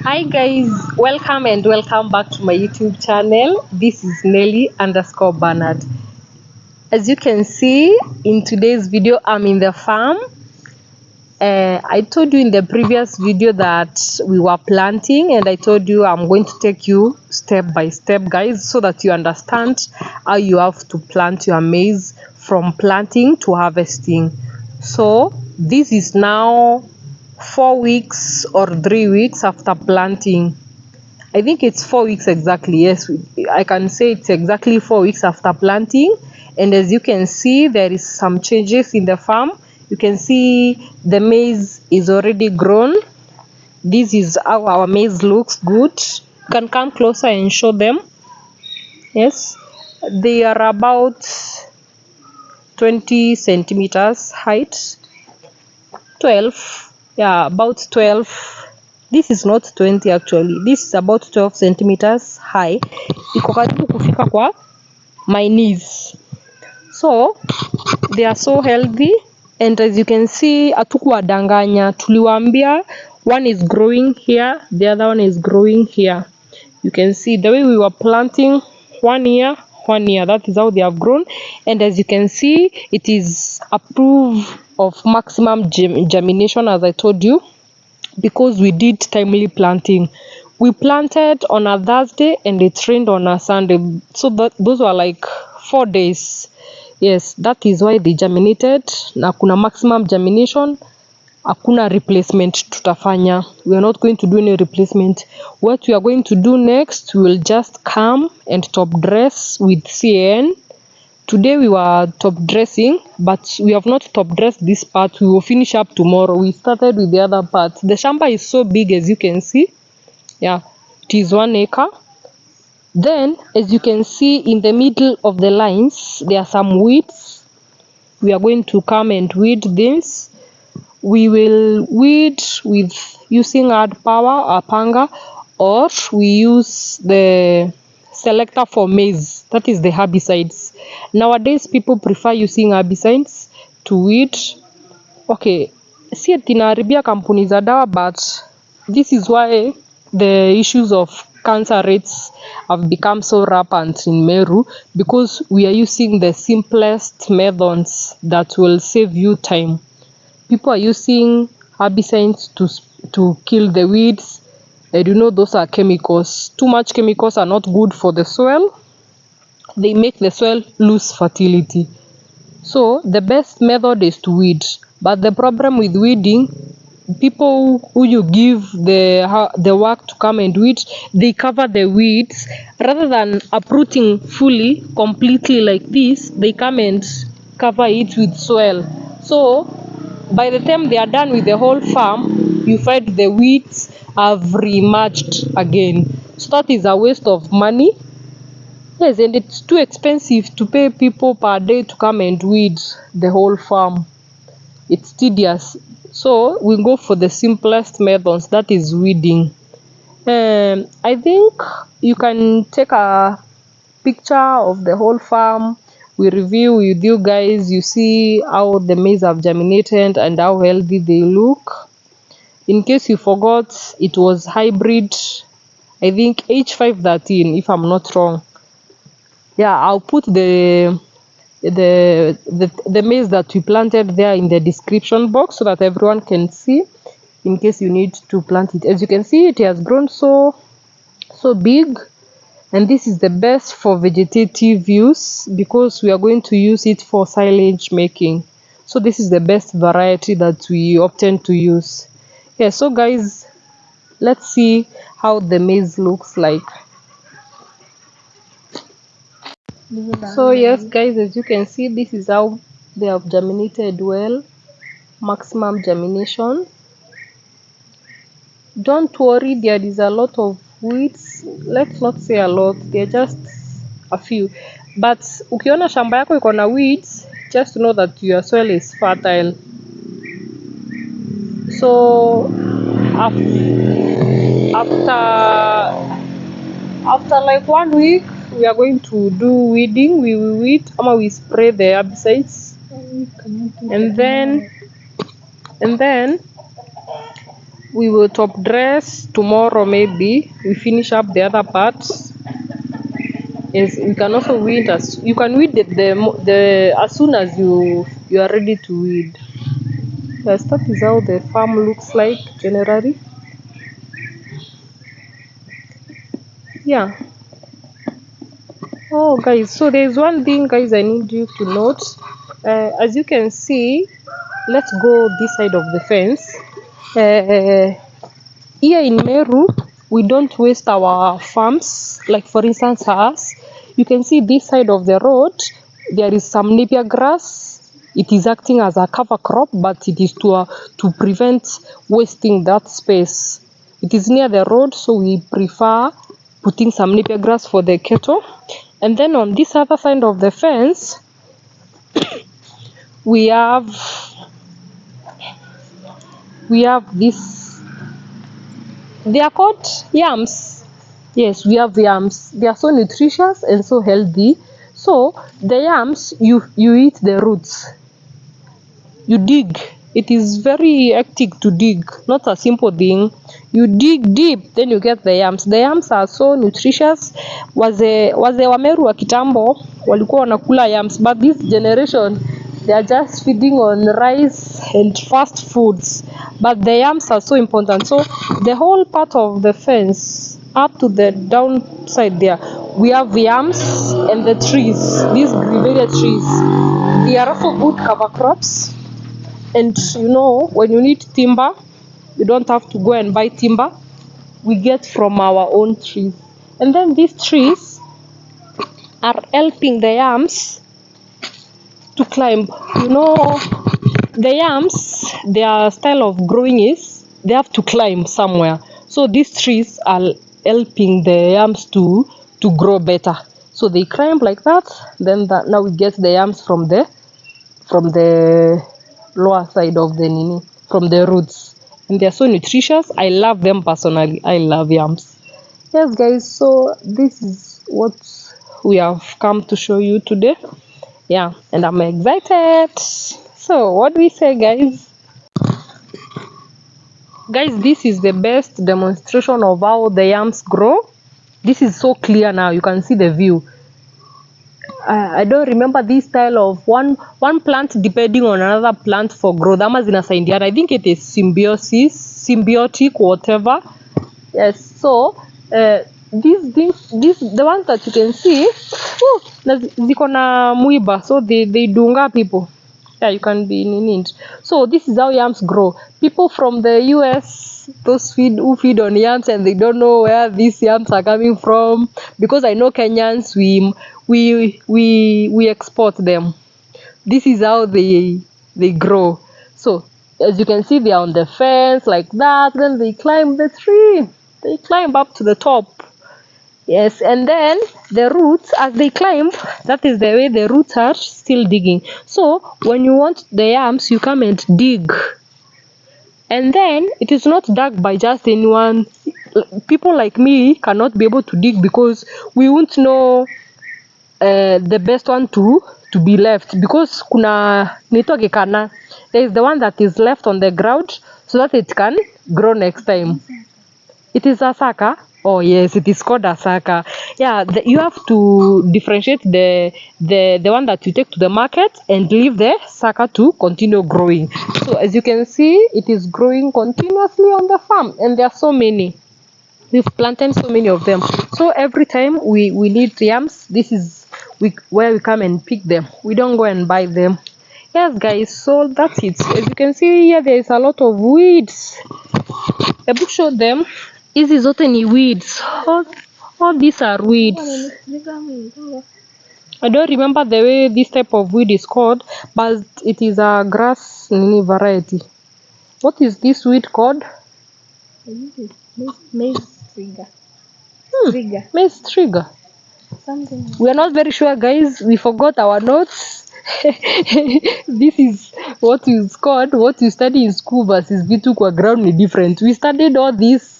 Hi guys, welcome back to my YouTube channel. This is Nelly_Bernard. As you can see in today's video, I'm in the farm. I told you in the previous video that we were planting, and I told you I'm going to take you step by step, guys, so that you understand how you have to plant your maize from planting to harvesting. So this is now 4 weeks or 3 weeks after planting. I think it's 4 weeks exactly. Yes, I can say it's exactly 4 weeks after planting. And as you can see, there is some changes in the farm. You can see the maize is already grown. This is how our maize looks good. You can come closer and show them. Yes, they are about 20 centimeters height. 12, yeah, about 12. This is not 20 actually, this is about 12 centimeters high. Iko karibu kufika kwa my knees. So they are so healthy, and as you can see, hatukuwadanganya, tuliwaambia one is growing here, the other one is growing here. You can see the way we were planting 1 year, that is how they have grown. And as you can see, it is approved of maximum germination, as I told you, because we did timely planting. We planted on a Thursday and it rained on a Sunday, so those were like 4 days. Yes, that is why they germinated. Na kuna maximum germination, hakuna replacement tutafanya. We are not going to do any replacement. What we are going to do next, we will just come and top dress with CAN. Today we were top dressing, but we have not top dressed this part. We will finish up tomorrow. We started with the other part. The shamba is so big, as you can see. Yeah, it is 1 acre. Then, as you can see, in the middle of the lines, there are some weeds. We are going to come and weed this. We will weed with using hard power or panga, or we use the selector for maize, that is the herbicides. Nowadays people prefer using herbicides to weed. Okay, si ati naharibia kampuni za dawa, but this is why the issues of cancer rates have become so rampant in Meru, because we are using the simplest methods that will save you time. People are using herbicides to kill the weeds, and you know those are chemicals. Too much chemicals are not good for the soil. They make the soil lose fertility. So the best method is to weed. But the problem with weeding, people who you give the work to come and weed, they cover the weeds rather than uprooting fully, completely like this. They come and cover it with soil. So by the time they are done with the whole farm, you find the weeds have re-emerged again. So that is a waste of money. Yes, and it's too expensive to pay people per day to come and weed the whole farm. It's tedious. So we go for the simplest methods, that is weeding. I think you can take a picture of the whole farm. We review with you guys. You see how the maize have germinated and how healthy they look. In case you forgot, it was hybrid, I think H513, if I'm not wrong. Yeah, I'll put the maize that we planted there in the description box so that everyone can see, in case you need to plant it. As you can see, it has grown so big, and this is the best for vegetative use because we are going to use it for silage making. So this is the best variety that we opted to use. Yeah, so guys, let's see how the maize looks like. So yes guys, as you can see, this is how they have germinated well. Maximum germination. Don't worry, there is a lot of weeds. Let's not say a lot, they're just a few. But ukiona shamba yako iko na weeds, just know that your soil is fertile. So after like 1 week, we are going to do weeding. We will weed, we spray the herbicides, and then we will top dress tomorrow. Maybe we finish up the other parts. Yes, we can also weed as you can weed the as soon as you are ready to weed. Yes, that is how the farm looks like generally. Yeah. Oh guys, so there's one thing guys I need you to note. As you can see, let's go this side of the fence. Here in Meru, we don't waste our farms. Like for instance us, you can see this side of the road, there is some napier grass. It is acting as a cover crop, but it is to prevent wasting that space. It is near the road, so we prefer putting some napier grass for the cattle. And then on this other side of the fence, we have this, they are called yams. Yes, we have yams. They are so nutritious and so healthy. So the yams, you eat the roots, you dig. It is very hectic to dig, not a simple thing. You dig deep, then you get the yams. The yams are so nutritious. Wazee wa Meru wa kitambo walikuwa wanakula yams, but this generation they are just feeding on rice and fast foods. But the yams are so important. So the whole part of the fence up to the downside there, we have yams and the trees, these greenery trees. They are also good cover crops. And you know, when you need timber, you don't have to go and buy timber. We get from our own trees. And then these trees are helping the yams to climb. You know, the yams, their style of growing is they have to climb somewhere. So these trees are helping the yams to grow better. So they climb like that. Then now we get the yams from the lower side of the nini, from the roots, and they are so nutritious. I love them personally. I love yams. Yes guys, so this is what we have come to show you today. Yeah, and I'm excited. So what do we say guys? Guys, this is the best demonstration of how the yams grow. This is so clear now, you can see the view. I don't remember this style of one plant depending on another plant for growth. Ama zinasaidiana. I think it is symbiotic, whatever. Yes. So these things, the ones that you can see, ziko na muiba, so they dunga people. Yeah, you can be in it. So this is how yams grow. People from the US, those who feed on yams and they don't know where these yams are coming from, because I know Kenyans, we export them. This is how they grow. So as you can see, they are on the fence like that. Then they climb the tree. They climb up to the top. Yes, and then the roots, as they climb, that is the way the roots are still digging. So when you want the yams, you come and dig. And then it is not dug by just anyone. People like me cannot be able to dig because we won't know the best one to be left, because kuna nitoke kana, there is the one that is left on the ground so that it can grow next time. It is a saka. Oh yes, it is called a saka. Yeah, you have to differentiate the one that you take to the market and leave the saka to continue growing. So as you can see, it is growing continuously on the farm, and there are so many. We've planted so many of them. So every time we need yams, this is where we come and pick them. We don't go and buy them. Yes guys, so that's it. As you can see here, there is a lot of weeds. The book showed them. Hizi zote ni weeds. All these are weeds. I don't remember the way this type of weed is called, but it is a grass variety. What is this weed called? MAIZE trigger. MAIZE trigger. Something. We are not very sure guys. We forgot our notes. This is what is called, what you study in school versus vitu kwa ground is different. We studied all these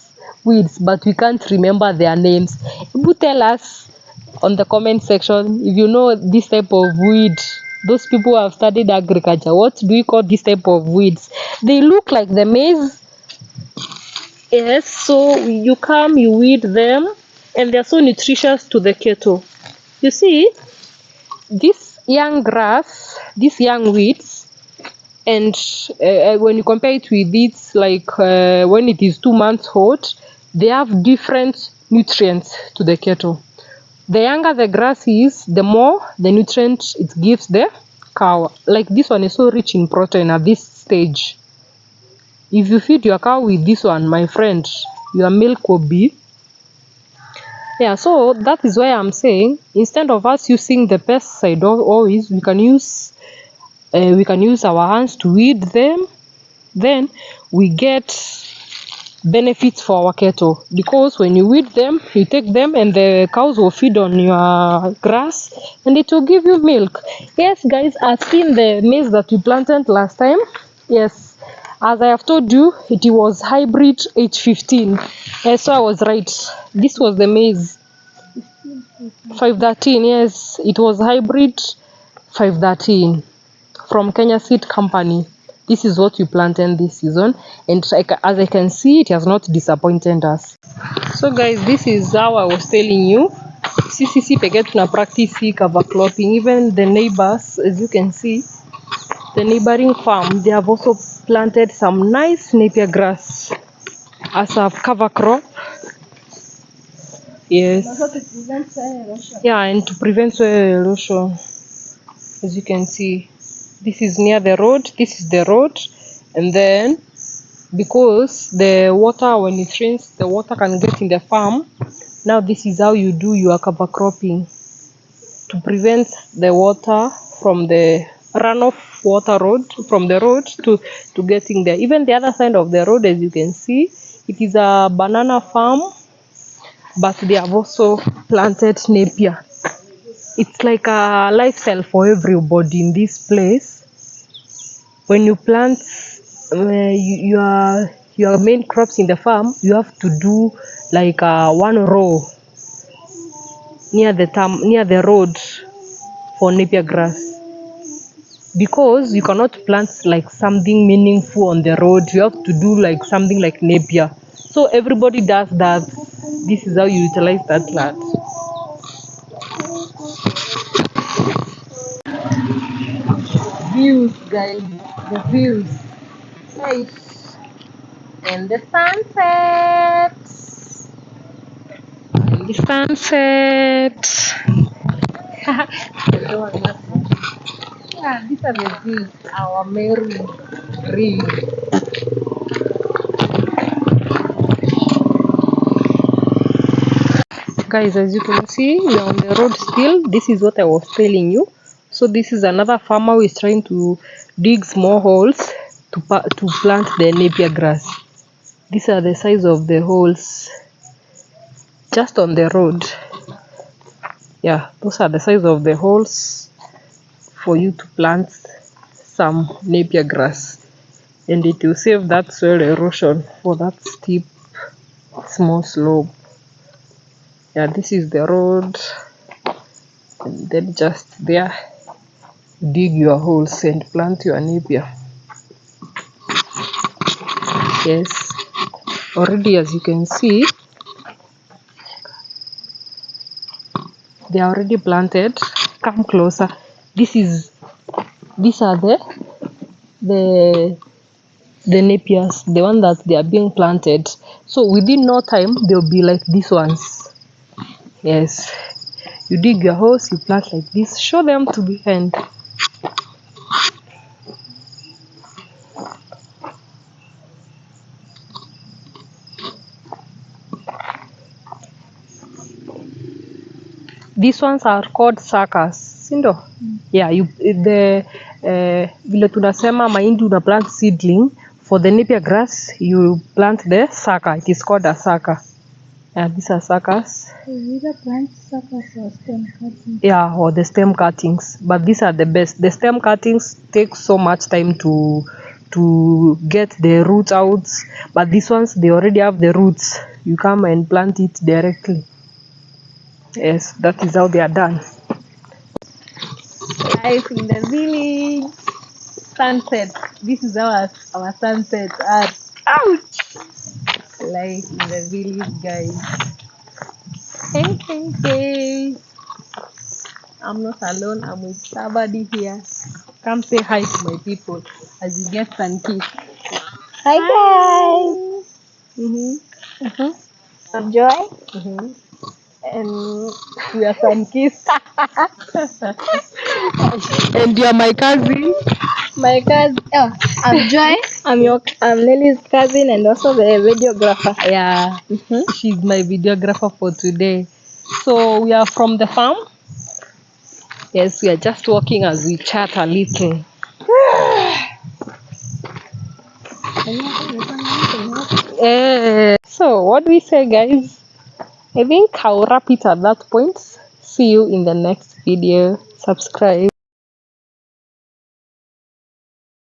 weeds, but we can't remember their names. You tell us on the comment section if you know this type of weed. Those people who have studied agriculture, what do we call this type of weeds? They look like the maize, Yes, so you come, you weed them, and they're so nutritious to the cattle. You see, this young grass, these young weeds, and when you compare it with it, like when it is 2 months old, they have different nutrients to the cattle. The younger the grass is, the more the nutrients it gives the cow. Like this one is so rich in protein at this stage. If you feed your cow with this one, my friend, your milk will be. Yeah, so that is why I'm saying instead of us using the pesticide always, we can use our hands to weed them. Then we get benefits for our cattle, because when you weed them, you take them and the cows will feed on your grass and it will give you milk. Yes guys, I've seen the maize that we planted last time. Yes, as I have told you, it was hybrid H15. Yes, so I was right, this was the maize 513. Yes, it was hybrid 513 from Kenya Seed Company. This is what we planted this season, and as I can see, it has not disappointed us. So guys, this is how I was telling you. CCC peke tuna practice cover cropping. Even the neighbors, as you can see, the neighboring farm, they have also planted some nice napier grass as a cover crop. Yes. Yeah, and to prevent soil erosion. As you can see, this is near the road, this is the road, and then because the water, when it rains, the water can get in the farm. Now this is how you do your cover cropping to prevent the water from the runoff water road from the road to getting there. Even the other side of the road, as you can see, it is a banana farm, but they have also planted napier. It's like a lifestyle for everybody in this place. When you plant your main crops in the farm, you have to do like one row near the road for napier grass, because you cannot plant like something meaningful on the road. You have to do like something like napier, so everybody does that. This is how you utilize that land. Views guys, the views, right? And the sunset. And the sunset. Yeah, these are the views, our Mary reef. Guys, as you can see, we are on the road still. This is what I was telling you. So this is another farmer who is trying to dig small holes to plant the napier grass. These are the size of the holes just on the road. Yeah, those are the size of the holes for you to plant some napier grass, and it will save that soil erosion for that steep small slope. Yeah, this is the road, and then just there dig your holes and plant your napier. Yes, already, as you can see, they are already planted. Come closer. These are the napiers, the one that they are being planted. So within no time they'll be like these ones. Yes, you dig your holes, you plant like this. Show them to the end. These ones are called suckers, sindo? Yeah, vile tunasema mahindi una plant seedling, for the napier grass you plant the sucker. It is called a sucker. Yeah, these are suckers. You either plant suckers or stem cuttings. Yeah, or the stem cuttings, but these are the best. The stem cuttings take so much time to get the roots out, but these ones, they already have the roots. You come and plant it directly. Yes, that is how they are done. Life in the village. Sunset. This is how our sunsets are. Ouch! life in the village, guys. Hey. I'm not alone. I'm with somebody here. Come say hi to my people as you get sun kiss. Hi guys. I'm Joy. And we are sun kissed. And you are my cousin. My cousin. Oh, I'm Joy. I'm Lily's cousin and also the videographer. Yeah, she's my videographer for today. So we are from the farm. Yes, we are just walking as we chat a little. So what do we say, guys? I think I'll wrap it at that point. See you in the next video. Subscribe.